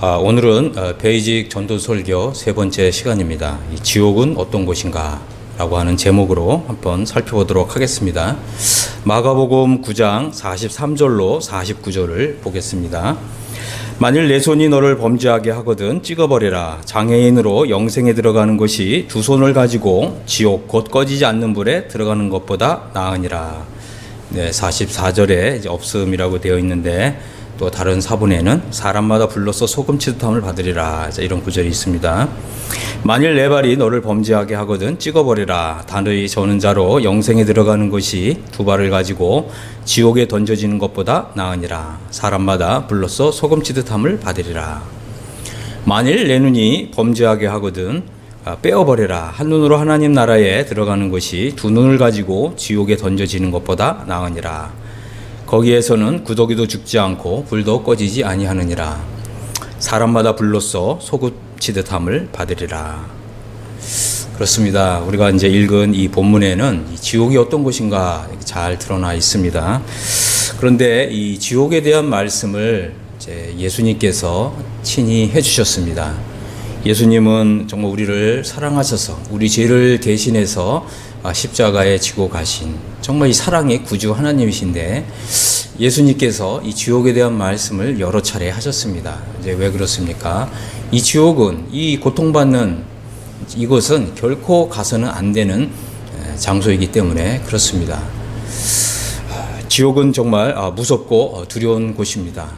오늘은 베이직 전도 설교 세 번째 시간입니다. 이 지옥은 어떤 곳인가? 라고 하는 제목으로 한번 살펴보도록 하겠습니다. 마가복음 9장 43절로 49절을 보겠습니다. 만일 내 손이 너를 범죄하게 하거든 찍어버려라. 장애인으로 영생에 들어가는 것이 두 손을 가지고 지옥 곧 꺼지지 않는 불에 들어가는 것보다 나으니라. 네, 44절에 이제 없음이라고 되어 있는데 또 다른 사본에는 사람마다 불로써 소금 치듯함을 받으리라. 이런 구절이 있습니다. 만일 내 발이 너를 범죄하게 하거든 찍어버리라. 단의 저는 자로 영생에 들어가는 것이 두 발을 가지고 지옥에 던져지는 것보다 나으니라. 사람마다 불로써 소금 치듯함을 받으리라. 만일 내 눈이 범죄하게 하거든 빼어버려라. 한 눈으로 하나님 나라에 들어가는 것이 두 눈을 가지고 지옥에 던져지는 것보다 나으니라. 거기에서는 구더기도 죽지 않고 불도 꺼지지 아니하느니라. 사람마다 불로써 소금 치듯함을 받으리라. 그렇습니다. 우리가 이제 읽은 이 본문에는 이 지옥이 어떤 곳인가 잘 드러나 있습니다. 그런데 이 지옥에 대한 말씀을 이제 예수님께서 친히 해주셨습니다. 예수님은 정말 우리를 사랑하셔서 우리 죄를 대신해서 십자가에 지고 가신 정말 이 사랑의 구주 하나님이신데 예수님께서 이 지옥에 대한 말씀을 여러 차례 하셨습니다. 이제 왜 그렇습니까? 이 지옥은 이 고통받는 이것은 결코 가서는 안 되는 장소이기 때문에 그렇습니다. 지옥은 정말 무섭고 두려운 곳입니다.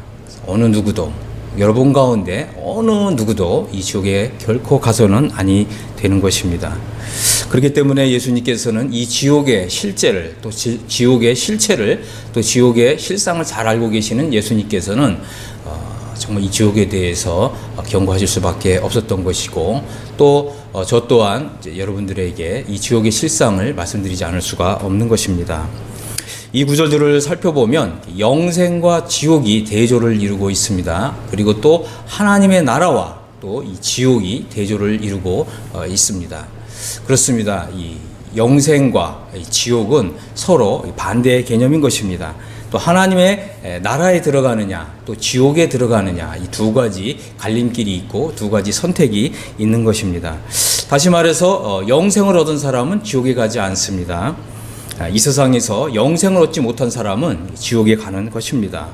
어느 누구도 여러분 가운데 어느 누구도 이 지옥에 결코 가서는 아니 되는 것입니다. 그렇기 때문에 예수님께서는 이 지옥의 실제를 또 지옥의 실체를 또 지옥의 실상을 잘 알고 계시는 예수님께서는 정말 이 지옥에 대해서 경고하실 수밖에 없었던 것이고 또 저 또한 이제 여러분들에게 이 지옥의 실상을 말씀드리지 않을 수가 없는 것입니다. 이 구절들을 살펴보면 영생과 지옥이 대조를 이루고 있습니다. 그리고 또 하나님의 나라와 또 이 지옥이 대조를 이루고 있습니다. 그렇습니다. 이 영생과 이 지옥은 서로 반대의 개념인 것입니다. 또 하나님의 나라에 들어가느냐 또 지옥에 들어가느냐 이 두 가지 갈림길이 있고 두 가지 선택이 있는 것입니다. 다시 말해서 영생을 얻은 사람은 지옥에 가지 않습니다. 이 세상에서 영생을 얻지 못한 사람은 지옥에 가는 것입니다.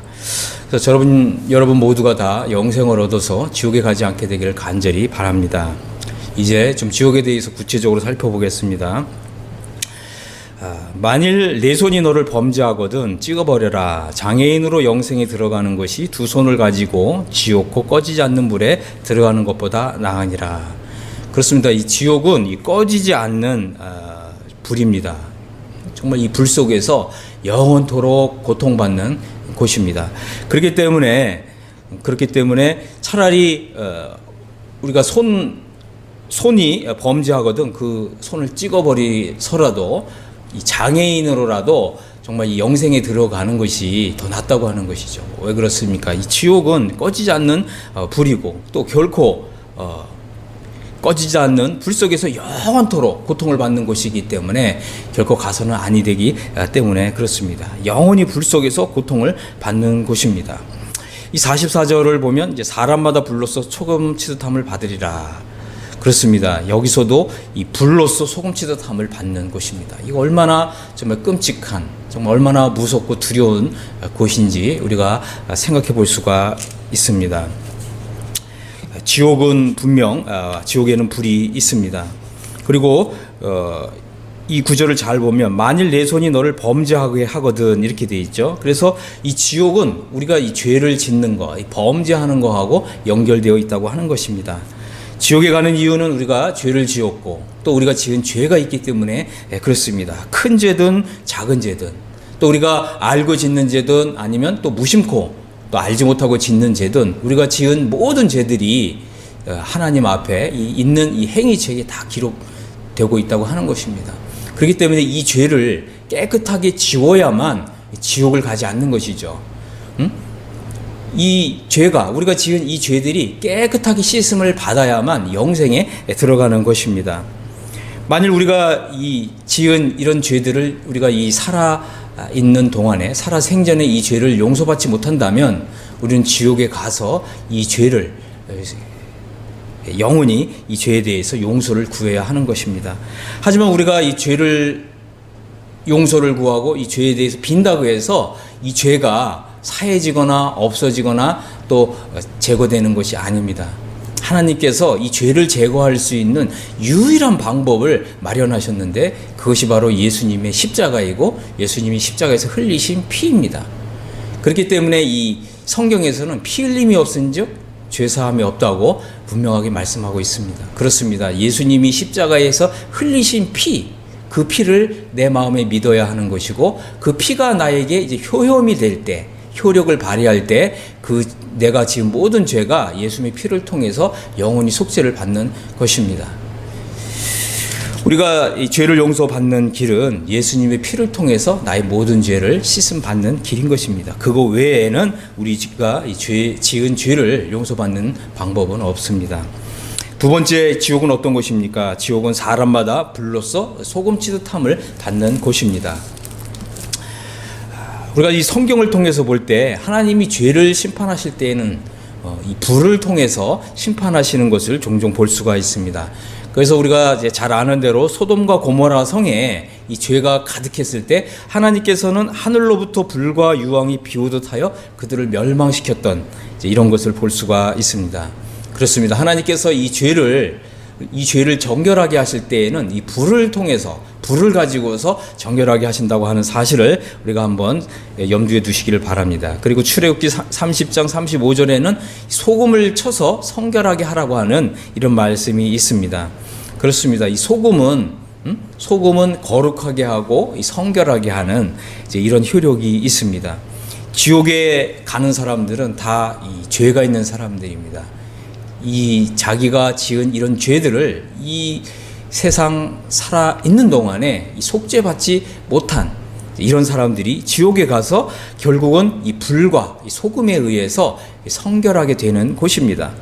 그래서 여러분 모두가 다 영생을 얻어서 지옥에 가지 않게 되기를 간절히 바랍니다. 이제 좀 지옥에 대해서 구체적으로 살펴보겠습니다. 만일 내 손이 너를 범죄하거든 찍어버려라. 장애인으로 영생에 들어가는 것이 두 손을 가지고 지옥 곧 꺼지지 않는 불에 들어가는 것보다 나으니라. 그렇습니다. 이 지옥은 이 꺼지지 않는 불입니다. 정말 이 불 속에서 영원토록 고통받는 곳입니다. 그렇기 때문에 차라리 우리가 손이 범죄하거든 그 손을 찍어버리서라도 이 장애인으로라도 정말 이 영생에 들어가는 것이 더 낫다고 하는 것이죠. 왜 그렇습니까? 이 지옥은 꺼지지 않는 불이고 또 결코 꺼지지 않는 불 속에서 영원토록 고통을 받는 곳이기 때문에 결코 가서는 아니 되기 때문에 그렇습니다. 영원히 불 속에서 고통을 받는 곳입니다. 이 44절을 보면 이제 사람마다 불로써 소금 치듯함을 받으리라. 그렇습니다. 여기서도 이 불로써 소금 치듯함을 받는 곳입니다. 이거 얼마나 정말 끔찍한, 정말 얼마나 무섭고 두려운 곳인지 우리가 생각해 볼 수가 있습니다. 지옥은 분명 지옥에는 불이 있습니다. 그리고 이 구절을 잘 보면 만일 내 손이 너를 범죄하게 하거든 이렇게 돼 있죠. 그래서 이 지옥은 우리가 이 죄를 짓는 거, 범죄하는 거하고 연결되어 있다고 하는 것입니다. 지옥에 가는 이유는 우리가 죄를 지었고 또 우리가 지은 죄가 있기 때문에 그렇습니다. 큰 죄든 작은 죄든 또 우리가 알고 짓는 죄든 아니면 또 무심코 또 알지 못하고 짓는 죄든 우리가 지은 모든 죄들이 하나님 앞에 있는 이 행위책에 다 기록되고 있다고 하는 것입니다. 그렇기 때문에 이 죄를 깨끗하게 지워야만 지옥을 가지 않는 것이죠. 이 죄가 우리가 지은 이 죄들이 깨끗하게 씻음을 받아야만 영생에 들어가는 것입니다. 만일 우리가 이 지은 이런 죄들을 우리가 이 살아 있는 동안에 살아 생전에 이 죄를 용서받지 못한다면 우리는 지옥에 가서 이 죄를 영원히 이 죄에 대해서 용서를 구해야 하는 것입니다. 하지만 우리가 이 죄를 용서를 구하고 이 죄에 대해서 빈다고 해서 이 죄가 사해지거나 없어지거나 또 제거되는 것이 아닙니다. 하나님께서 이 죄를 제거할 수 있는 유일한 방법을 마련하셨는데 그것이 바로 예수님의 십자가이고 예수님이 십자가에서 흘리신 피입니다. 그렇기 때문에 이 성경에서는 피 흘림이 없은즉 죄사함이 없다고 분명하게 말씀하고 있습니다. 그렇습니다. 예수님이 십자가에서 흘리신 피, 그 피를 내 마음에 믿어야 하는 것이고 그 피가 나에게 이제 효험이 될 때, 효력을 발휘할 때 그 내가 지은 모든 죄가 예수님의 피를 통해서 영원히 속죄를 받는 것입니다. 우리가 이 죄를 용서받는 길은 예수님의 피를 통해서 나의 모든 죄를 씻음 받는 길인 것입니다. 그거 외에는 우리가 지은 죄를 용서받는 방법은 없습니다. 두 번째 지옥은 어떤 곳입니까? 지옥은 사람마다 불로써 소금치듯함을 받는 곳입니다. 우리가 이 성경을 통해서 볼 때 하나님이 죄를 심판하실 때에는 이 불을 통해서 심판하시는 것을 종종 볼 수가 있습니다. 그래서 우리가 이제 잘 아는 대로 소돔과 고모라 성에 이 죄가 가득했을 때 하나님께서는 하늘로부터 불과 유황이 비오듯 하여 그들을 멸망시켰던 이런 것을 볼 수가 있습니다. 그렇습니다. 하나님께서 이 죄를 정결하게 하실 때에는 이 불을 통해서 불을 가지고서 정결하게 하신다고 하는 사실을 우리가 한번 염두에 두시기를 바랍니다. 그리고 출애굽기 30장 35절에는 소금을 쳐서 성결하게 하라고 하는 이런 말씀이 있습니다. 그렇습니다. 이 소금은 거룩하게 하고 성결하게 하는 이제 이런 효력이 있습니다. 지옥에 가는 사람들은 다 이 죄가 있는 사람들입니다. 이 자기가 지은 이런 죄들을 이 세상 살아 있는 동안에 속죄받지 못한 이런 사람들이 지옥에 가서 결국은 이 불과 이 소금에 의해서 성결하게 되는 곳입니다.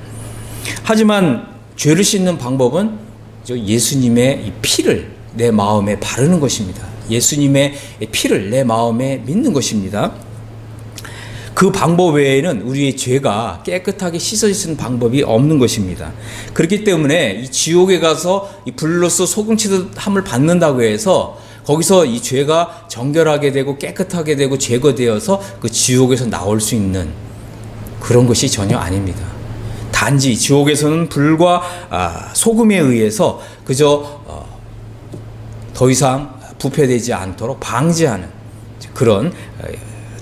하지만 죄를 씻는 방법은 예수님의 이 피를 내 마음에 바르는 것입니다. 예수님의 피를 내 마음에 믿는 것입니다. 그 방법 외에는 우리의 죄가 깨끗하게 씻어지는 방법이 없는 것입니다. 그렇기 때문에 이 지옥에 가서 이 불로서 소금치듯함을 받는다고 해서 거기서 이 죄가 정결하게 되고 깨끗하게 되고 제거되어서 그 지옥에서 나올 수 있는 그런 것이 전혀 아닙니다. 단지 지옥에서는 불과 소금에 의해서 그저 더 이상 부패되지 않도록 방지하는 그런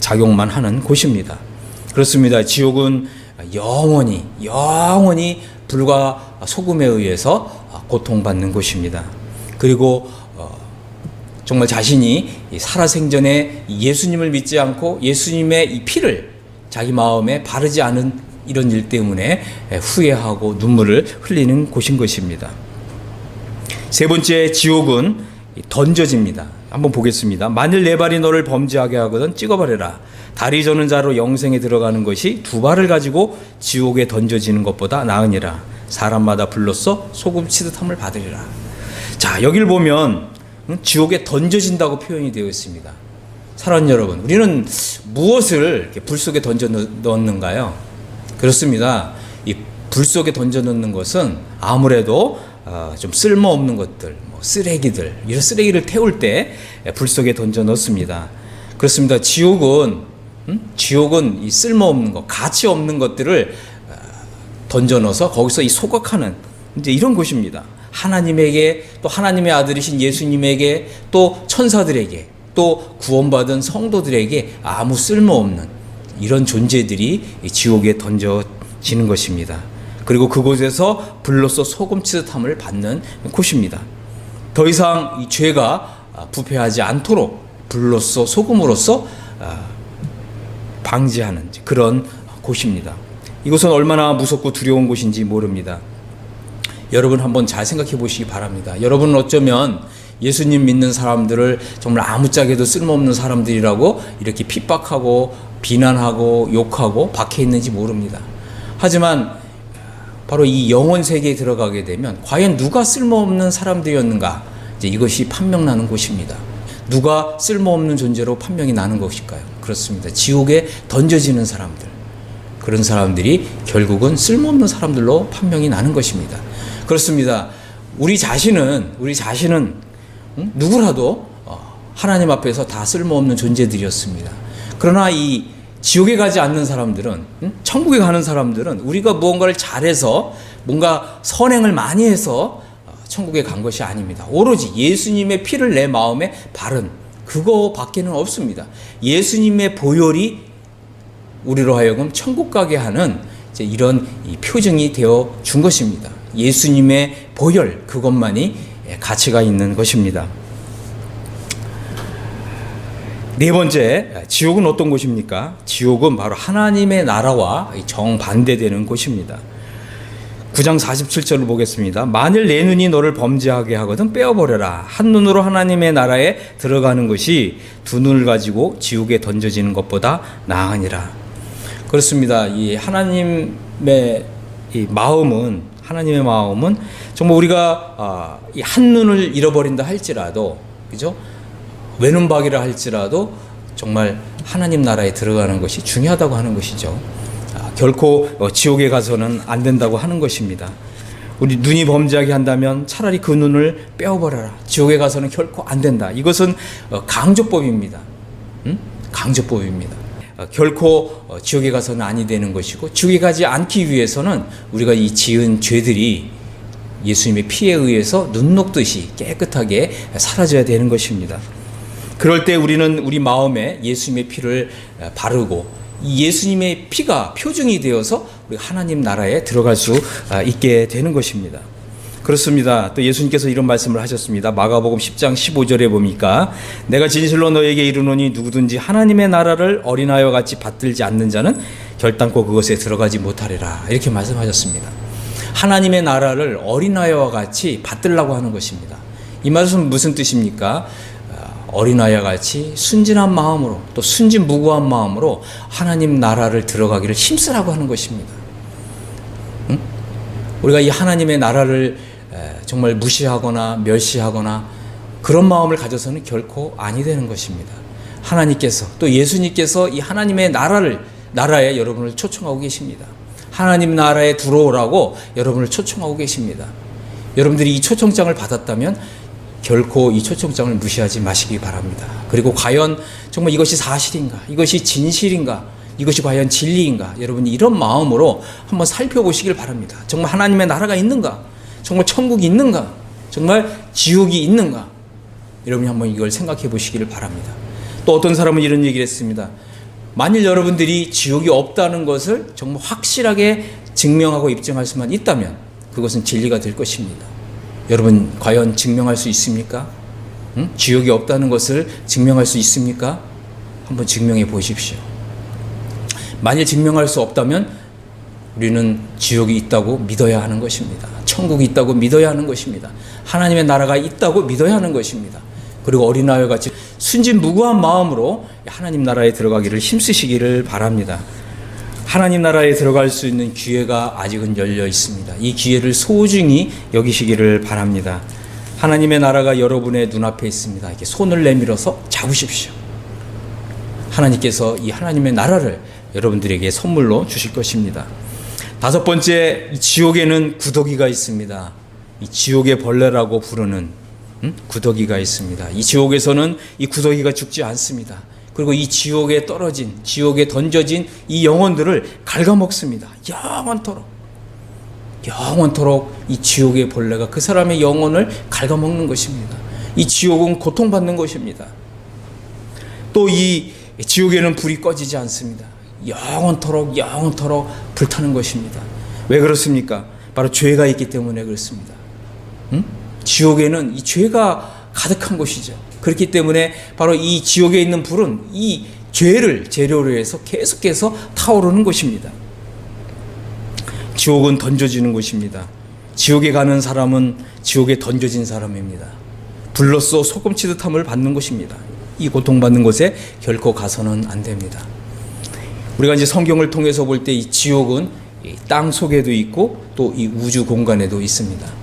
작용만 하는 곳입니다. 그렇습니다. 지옥은 영원히 불과 소금에 의해서 고통받는 곳입니다. 그리고 정말 자신이 살아생전에 예수님을 믿지 않고 예수님의 이 피를 자기 마음에 바르지 않은 이런 일 때문에 후회하고 눈물을 흘리는 곳인 것입니다. 세 번째 지옥은 던져집니다. 한번 보겠습니다. 만일 네 발이 너를 범죄하게 하거든 찍어버려라. 다리 저는 자로 영생에 들어가는 것이 두 발을 가지고 지옥에 던져지는 것보다 나으니라. 사람마다 불로써 소금 치듯함을 받으리라. 자, 여기를 보면 지옥에 던져진다고 표현이 되어 있습니다. 사랑하는 여러분, 우리는 무엇을 이렇게 불 속에 던져 넣는가요? 그렇습니다. 이 불 속에 던져 넣는 것은 아무래도 좀 쓸모없는 것들, 쓰레기들, 이런 쓰레기를 태울 때 불 속에 던져 넣습니다. 그렇습니다. 지옥은 이 쓸모없는 것, 가치 없는 것들을 던져 넣어서 거기서 이 소각하는 이제 이런 곳입니다. 하나님에게, 또 하나님의 아들이신 예수님에게, 또 천사들에게, 또 구원받은 성도들에게 아무 쓸모없는 이런 존재들이 지옥에 던져지는 것입니다. 그리고 그곳에서 불로써 소금치듯함을 받는 곳입니다. 더 이상 이 죄가 부패하지 않도록 불로써 소금으로써 방지하는 그런 곳입니다. 이곳은 얼마나 무섭고 두려운 곳인지 모릅니다. 여러분 한번 잘 생각해 보시기 바랍니다. 여러분은 어쩌면 예수님 믿는 사람들을 정말 아무짝에도 쓸모없는 사람들이라고 이렇게 핍박하고 비난하고 욕하고 박해 있는지 모릅니다. 하지만 바로 이 영혼 세계에 들어가게 되면 과연 누가 쓸모없는 사람들이었는가? 이제 이것이 판명나는 곳입니다. 누가 쓸모없는 존재로 판명이 나는 것일까요? 그렇습니다. 지옥에 던져지는 사람들. 그런 사람들이 결국은 쓸모없는 사람들로 판명이 나는 것입니다. 그렇습니다. 우리 자신은 누구라도 하나님 앞에서 다 쓸모없는 존재들이었습니다. 그러나 이 지옥에 가지 않는 사람들은, 천국에 가는 사람들은 우리가 무언가를 잘해서 뭔가 선행을 많이 해서 천국에 간 것이 아닙니다. 오로지 예수님의 피를 내 마음에 바른 그거밖에는 없습니다. 예수님의 보혈이 우리로 하여금 천국 가게 하는 이제 이런 표징이 되어 준 것입니다. 예수님의 보혈, 그것만이 가치가 있는 것입니다. 네 번째, 지옥은 어떤 곳입니까? 지옥은 바로 하나님의 나라와 정반대되는 곳입니다. 9장 47절을 보겠습니다. 만일 내 눈이 너를 범죄하게 하거든 빼어버려라. 한 눈으로 하나님의 나라에 들어가는 것이 두 눈을 가지고 지옥에 던져지는 것보다 나으니라. 그렇습니다. 이 하나님의 마음은 정말 우리가 이 한 눈을 잃어버린다 할지라도, 그죠? 외눈박이라 할지라도 정말 하나님 나라에 들어가는 것이 중요하다고 하는 것이죠. 결코 지옥에 가서는 안 된다고 하는 것입니다. 우리 눈이 범죄하게 한다면 차라리 그 눈을 빼어버려라. 지옥에 가서는 결코 안 된다. 이것은 강조법입니다. 강조법입니다. 결코 지옥에 가서는 아니 되는 것이고, 지옥에 가지 않기 위해서는 우리가 이 지은 죄들이 예수님의 피에 의해서 눈 녹듯이 깨끗하게 사라져야 되는 것입니다. 그럴 때 우리는 우리 마음에 예수님의 피를 바르고, 이 예수님의 피가 표징이 되어서 우리 하나님 나라에 들어갈 수 있게 되는 것입니다. 그렇습니다. 또 예수님께서 이런 말씀을 하셨습니다. 마가복음 10장 15절에 보니까 내가 진실로 너에게 이르노니 누구든지 하나님의 나라를 어린아이와 같이 받들지 않는 자는 결단코 그것에 들어가지 못하리라. 이렇게 말씀하셨습니다. 하나님의 나라를 어린아이와 같이 받들라고 하는 것입니다. 이 말씀은 무슨 뜻입니까? 어린아이와 같이 순진한 마음으로, 또 순진무구한 마음으로 하나님 나라를 들어가기를 힘쓰라고 하는 것입니다. 우리가 이 하나님의 나라를 정말 무시하거나 멸시하거나 그런 마음을 가져서는 결코 아니 되는 것입니다. 하나님께서, 또 예수님께서 이 하나님의 나라에 여러분을 초청하고 계십니다. 하나님 나라에 들어오라고 여러분을 초청하고 계십니다. 여러분들이 이 초청장을 받았다면 결코 이 초청장을 무시하지 마시기 바랍니다. 그리고 과연 정말 이것이 사실인가? 이것이 진실인가? 이것이 과연 진리인가? 여러분이 이런 마음으로 한번 살펴보시길 바랍니다. 정말 하나님의 나라가 있는가? 정말 천국이 있는가? 정말 지옥이 있는가? 여러분이 한번 이걸 생각해 보시기를 바랍니다. 또 어떤 사람은 이런 얘기를 했습니다. 만일 여러분들이 지옥이 없다는 것을 정말 확실하게 증명하고 입증할 수만 있다면 그것은 진리가 될 것입니다. 여러분 과연 증명할 수 있습니까? 지옥이 없다는 것을 증명할 수 있습니까? 한번 증명해 보십시오. 만일 증명할 수 없다면 우리는 지옥이 있다고 믿어야 하는 것입니다. 천국이 있다고 믿어야 하는 것입니다. 하나님의 나라가 있다고 믿어야 하는 것입니다. 그리고 어린아이와 같이 순진무구한 마음으로 하나님 나라에 들어가기를 힘쓰시기를 바랍니다. 하나님 나라에 들어갈 수 있는 기회가 아직은 열려 있습니다. 이 기회를 소중히 여기시기를 바랍니다. 하나님의 나라가 여러분의 눈앞에 있습니다. 이렇게 손을 내밀어서 잡으십시오. 하나님께서 이 하나님의 나라를 여러분들에게 선물로 주실 것입니다. 다섯 번째, 이 지옥에는 구더기가 있습니다. 이 지옥의 벌레라고 부르는 구더기가 있습니다. 이 지옥에서는 이 구더기가 죽지 않습니다. 그리고 이 지옥에 지옥에 던져진 이 영혼들을 갉아먹습니다. 영원토록 이 지옥의 벌레가 그 사람의 영혼을 갉아먹는 것입니다. 이 지옥은 고통받는 것입니다. 또 이 지옥에는 불이 꺼지지 않습니다. 영원토록 불타는 것입니다. 왜 그렇습니까? 바로 죄가 있기 때문에 그렇습니다. 지옥에는 이 죄가 가득한 곳이죠. 그렇기 때문에 바로 이 지옥에 있는 불은 이 죄를 재료로 해서 계속해서 타오르는 것입니다. 지옥은 던져지는 곳입니다. 지옥에 가는 사람은 지옥에 던져진 사람입니다. 불로써 소금치듯함을 받는 곳입니다. 이 고통받는 곳에 결코 가서는 안 됩니다. 우리가 이제 성경을 통해서 볼 때 이 지옥은 땅 속에도 있고 또 이 우주 공간에도 있습니다.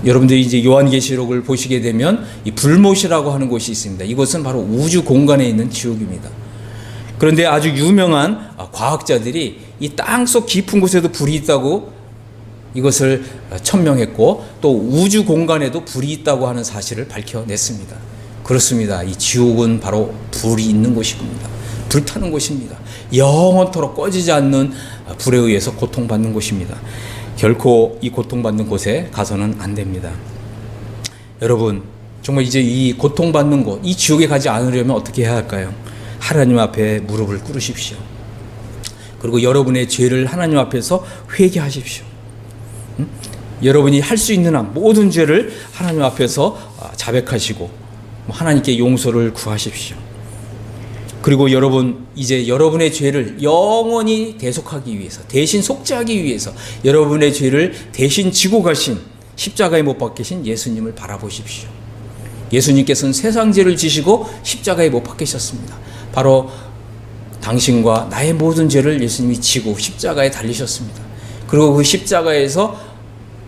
여러분들이 이제 요한계시록을 보시게 되면 이 불못이라고 하는 곳이 있습니다. 이곳은 바로 우주 공간에 있는 지옥입니다. 그런데 아주 유명한 과학자들이 이 땅속 깊은 곳에도 불이 있다고 이것을 천명했고, 또 우주 공간에도 불이 있다고 하는 사실을 밝혀냈습니다. 그렇습니다. 이 지옥은 바로 불이 있는 곳입니다. 불타는 곳입니다. 영원토록 꺼지지 않는 불에 의해서 고통받는 곳입니다. 결코 이 고통받는 곳에 가서는 안 됩니다. 여러분, 정말 이제 이 고통받는 곳, 이 지옥에 가지 않으려면 어떻게 해야 할까요? 하나님 앞에 무릎을 꿇으십시오. 그리고 여러분의 죄를 하나님 앞에서 회개하십시오. 여러분이 할 수 있는 한 모든 죄를 하나님 앞에서 자백하시고 하나님께 용서를 구하십시오. 그리고 여러분, 이제 여러분의 죄를 영원히 대속하기 위해서, 대신 속죄하기 위해서 여러분의 죄를 대신 지고 가신, 십자가에 못 박히신 예수님을 바라보십시오. 예수님께서는 세상 죄를 지시고 십자가에 못 박히셨습니다. 바로 당신과 나의 모든 죄를 예수님이 지고 십자가에 달리셨습니다. 그리고 그 십자가에서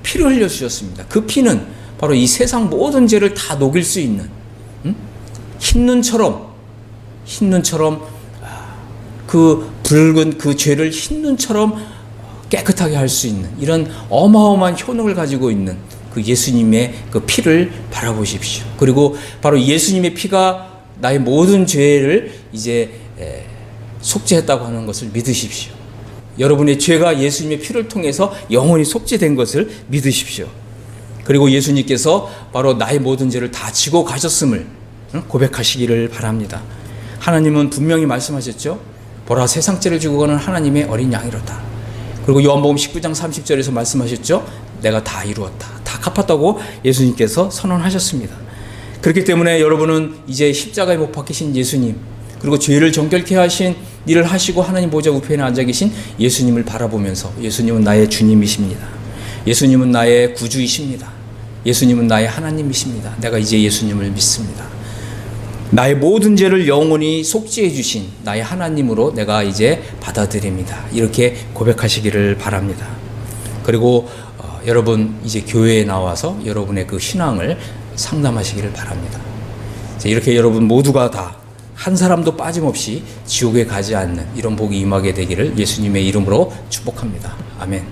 피를 흘려주셨습니다. 그 피는 바로 이 세상 모든 죄를 다 녹일 수 있는, 흰 눈처럼 그 붉은 그 죄를 흰 눈처럼 깨끗하게 할 수 있는 이런 어마어마한 효능을 가지고 있는 그 예수님의 그 피를 바라보십시오. 그리고 바로 예수님의 피가 나의 모든 죄를 이제 속죄했다고 하는 것을 믿으십시오. 여러분의 죄가 예수님의 피를 통해서 영원히 속죄된 것을 믿으십시오. 그리고 예수님께서 바로 나의 모든 죄를 다 지고 가셨음을 고백하시기를 바랍니다. 하나님은 분명히 말씀하셨죠. 보라, 세상 죄를 지고 가는 하나님의 어린 양이로다. 그리고 요한복음 19장 30절에서 말씀하셨죠. 내가 다 이루었다, 다 갚았다고 예수님께서 선언하셨습니다. 그렇기 때문에 여러분은 이제 십자가에 못 박히신 예수님, 그리고 죄를 정결케 하신 일을 하시고 하나님 보좌 우편에 앉아 계신 예수님을 바라보면서, 예수님은 나의 주님이십니다. 예수님은 나의 구주이십니다. 예수님은 나의 하나님이십니다. 내가 이제 예수님을 믿습니다. 나의 모든 죄를 영원히 속죄해 주신 나의 하나님으로 내가 이제 받아들입니다. 이렇게 고백하시기를 바랍니다. 그리고 여러분 이제 교회에 나와서 여러분의 그 신앙을 상담하시기를 바랍니다. 이렇게 여러분 모두가 다 한 사람도 빠짐없이 지옥에 가지 않는 이런 복이 임하게 되기를 예수님의 이름으로 축복합니다. 아멘.